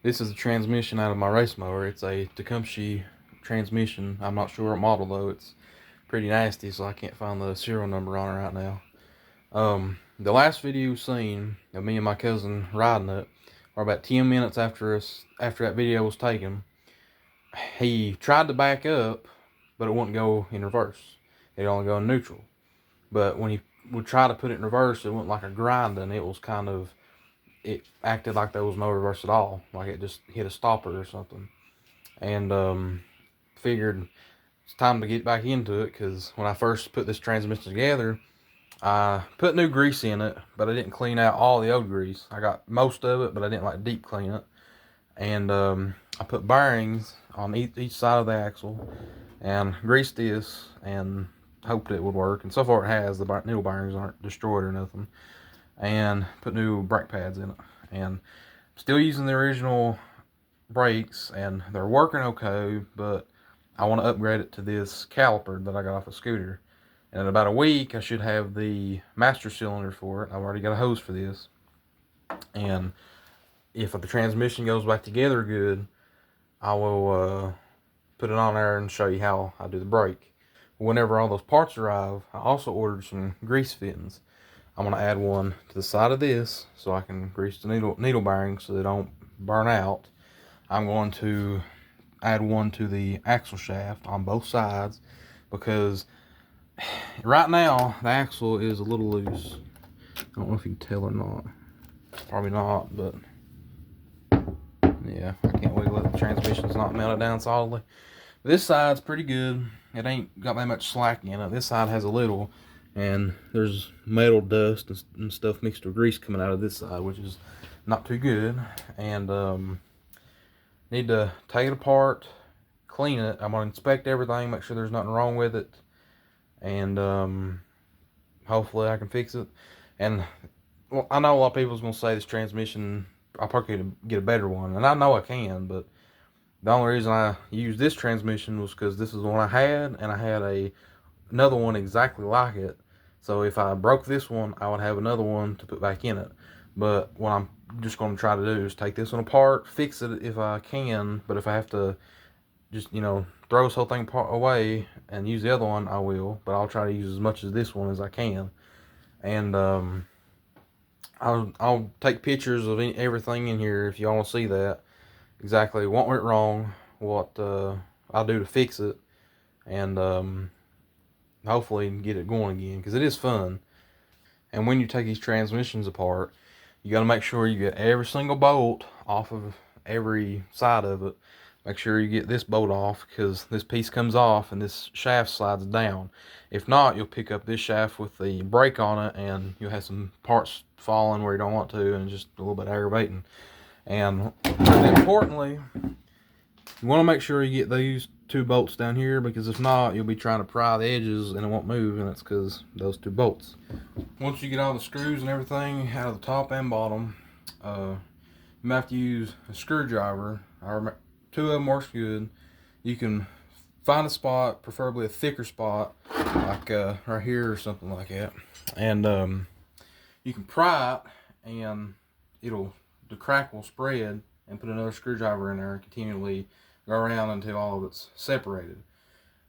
This is a transmission out of my race mower. It's a Tecumseh transmission. I'm not sure what model though. It's pretty nasty, so I can't find the serial number on it right now. The last video you've seen of me and my cousin riding it, or about 10 minutes after that video was taken, he tried to back up, but it wouldn't go in reverse. It'd only go in neutral. But when he would try to put it in reverse, it went like a grinding. It acted like there was no reverse at all, like it just hit a stopper or something. And figured it's time to get back into it, because when I first put this transmission together, I put new grease in it, but I didn't clean out all the old grease. I got most of it, but I didn't like deep clean it. And I put bearings on each side of the axle and greased this and hoped it would work. And so far it has. The needle bearings aren't destroyed or nothing. And put new brake pads in it, and still using the original brakes, and they're working okay, but I want to upgrade it to this caliper that I got off a scooter. And in about a week I should have the master cylinder for it. I've already got a hose for this, and if the transmission goes back together good, I will put it on there and show you how I do the brake. Whenever all those parts arrive, I also ordered some grease fittings. I'm going to add one to the side of this so I can grease the needle bearings so they don't burn out. I'm going to add one to the axle shaft on both sides, because right now the axle is a little loose. I don't know if you can tell or not. Probably not, but yeah, I can't wiggle it. The transmission's not melted down solidly. This side's pretty good. It ain't got that much slack in it. This side has a little, and there's metal dust and stuff mixed with grease coming out of this side, which is not too good. And need to take it apart, clean it. I'm gonna inspect everything, make sure there's nothing wrong with it, and hopefully I can fix it. And well, I know a lot of people's gonna say this transmission, I'll probably get a better one, and I know I can, but the only reason I used this transmission was because this is the one I had, and I had another one exactly like it. So if I broke this one, I would have another one to put back in it. But what I'm just going to try to do is take this one apart, fix it if I can. But if I have to just, throw this whole thing away and use the other one, I will. But I'll try to use as much of this one as I can. And I'll take pictures of everything in here if y'all want to see that. Exactly what went wrong, what I'll do to fix it, and hopefully get it going again, because it is fun. And when you take these transmissions apart, you got to make sure you get every single bolt off of every side of it. Make sure you get this bolt off, because this piece comes off and this shaft slides down. If not, you'll pick up this shaft with the brake on it, and you'll have some parts falling where you don't want to, and just a little bit aggravating. And importantly, you want to make sure you get these two bolts down here, because if not, you'll be trying to pry the edges and it won't move, and it's because those two bolts. Once you get all the screws and everything out of the top and bottom, you might have to use a screwdriver. Two of them works good. You can find a spot, preferably a thicker spot, like right here or something like that, and you can pry it, and the crack will spread, and put another screwdriver in there and continually go around until all of it's separated.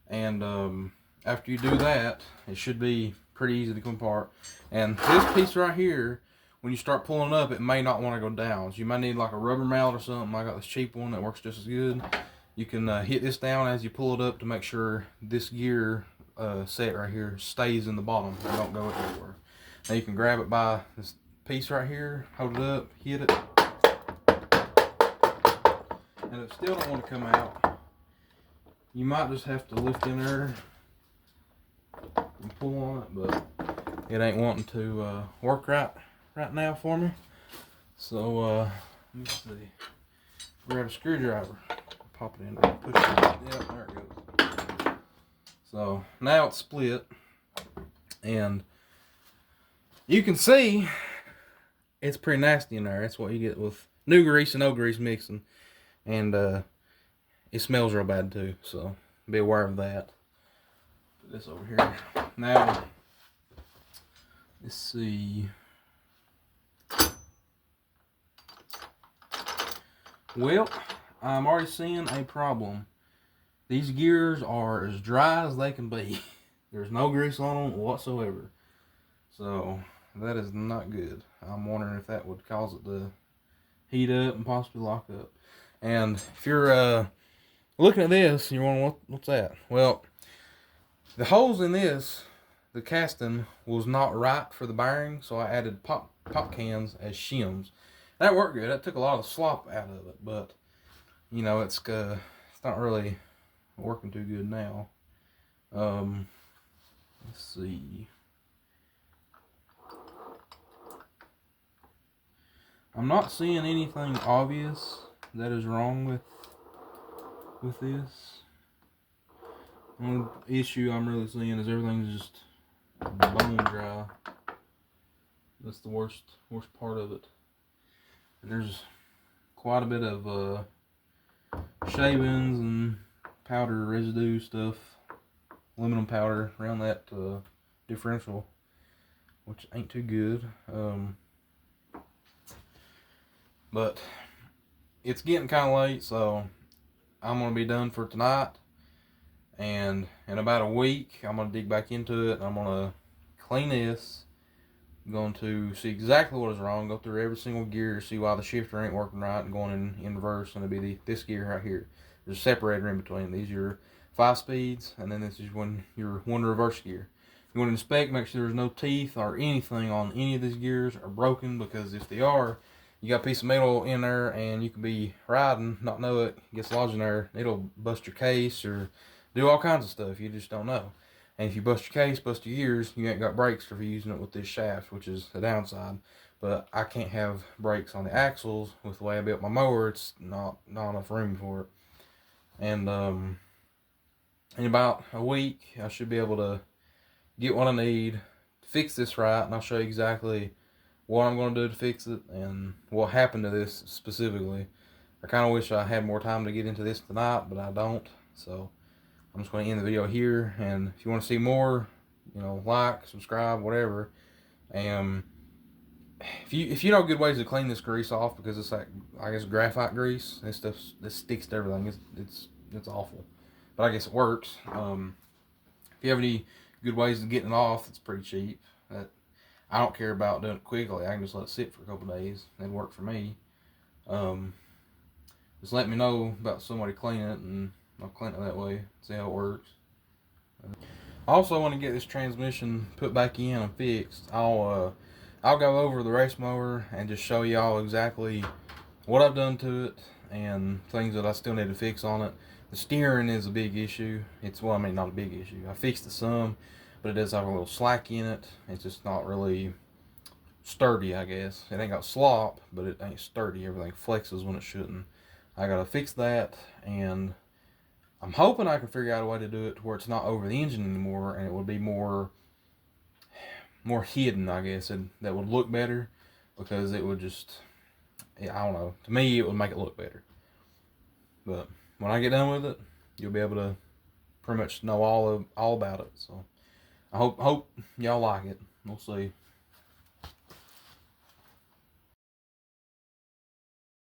And after you do that, it should be pretty easy to come apart. And this piece right here, when you start pulling up, it may not want to go down. So you might need like a rubber mallet or something. I got this cheap one that works just as good. You can hit this down as you pull it up to make sure this gear set right here stays in the bottom and don't go anywhere. Now you can grab it by this piece right here, hold it up, hit it, and if it still don't want to come out, you might just have to lift in there and pull on it, but it ain't wanting to work right now for me. So let me see, grab a screwdriver, pop it in there, push it, yep, there it goes. So now it's split, and you can see it's pretty nasty in there. That's what you get with new grease and old grease mixing. And it smells real bad too, so be aware of that. Put this over here. Now, let's see. Well, I'm already seeing a problem. These gears are as dry as they can be. There's no grease on them whatsoever. So that is not good. I'm wondering if that would cause it to heat up and possibly lock up. And if you're looking at this, you're wondering what's that? Well, the holes in this, the casting was not right for the bearing, so I added pop cans as shims. That worked good. That took a lot of the slop out of it, but you know it's not really working too good now. Let's see. I'm not seeing anything obvious that is wrong with this. The only issue I'm really seeing is everything's just bone dry. That's the worst part of it. And there's quite a bit of shavings and powder residue stuff, aluminum powder around that differential, which ain't too good. But it's getting kind of late, so I'm gonna be done for tonight. And in about a week, I'm gonna dig back into it. And I'm gonna clean this. I'm going to see exactly what is wrong. Go through every single gear, see why the shifter ain't working right, and going in reverse. And it'll be this gear right here. There's a separator in between. These are your 5 speeds, and then this is your one reverse gear. You want to inspect, make sure there's no teeth or anything on any of these gears are broken, because if they are, you got a piece of metal in there and you can be riding, not know it, gets lodged in there, it'll bust your case or do all kinds of stuff. You just don't know. And if you bust your case, bust your gears, you ain't got brakes for using it with this shaft, which is the downside. But I can't have brakes on the axles with the way I built my mower. It's not enough room for it. And in about a week, I should be able to get what I need to fix this right, and I'll show you exactly what I'm going to do to fix it and what happened to this specifically. I kind of wish I had more time to get into this tonight, but I don't. So I'm just going to end the video here. And if you want to see more, you know, like, subscribe, whatever. And if you know good ways to clean this grease off, because it's like, I guess, graphite grease, this stuff, this sticks to everything. It's awful, but I guess it works. If you have any good ways of getting it off, it's pretty cheap. I don't care about doing it quickly. I can just let it sit for a couple days. It'd work for me. Just let me know about somebody cleaning it, and I'll clean it that way. See how it works. I also want to get this transmission put back in and fixed. I'll go over the race mower and just show y'all exactly what I've done to it and things that I still need to fix on it. The steering is a big issue. Well, I mean, not a big issue. I fixed it some, but it does have a little slack in it. It's just not really sturdy, I guess. It ain't got slop, but it ain't sturdy. Everything flexes when it shouldn't. I gotta fix that, and I'm hoping I can figure out a way to do it to where it's not over the engine anymore, and it would be more hidden, I guess, and that would look better, because it would just, I don't know. To me, it would make it look better. But when I get done with it, you'll be able to pretty much know all about it. So I hope y'all like it. We'll see.